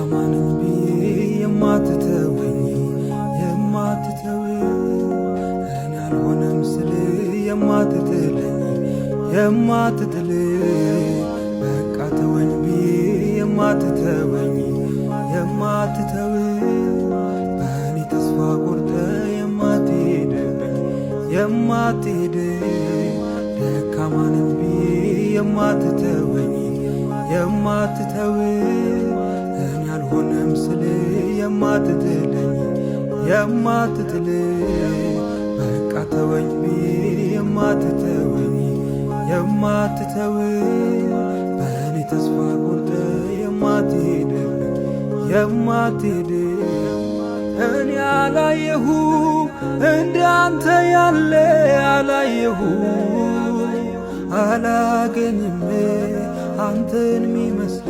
ደካማንን ብዬ የማትተወኝ እኔ አልሆነም ስል የማትጥል በቃ ተወኝ ብዬ የማትተው በእኔ ተስፋ ቆርጠ የማትሄድ ደካማንን ብዬ የማትተወኝ እኔ አልሆነም ስል የማትጥል በቃ ተወኝ ብዬ የማትተው በእኔ ተስፋ ቆርጠ የማትሄድ እኔ አላየሁ እንዳንተ ያለ አላገኝም አንተን ሚመስል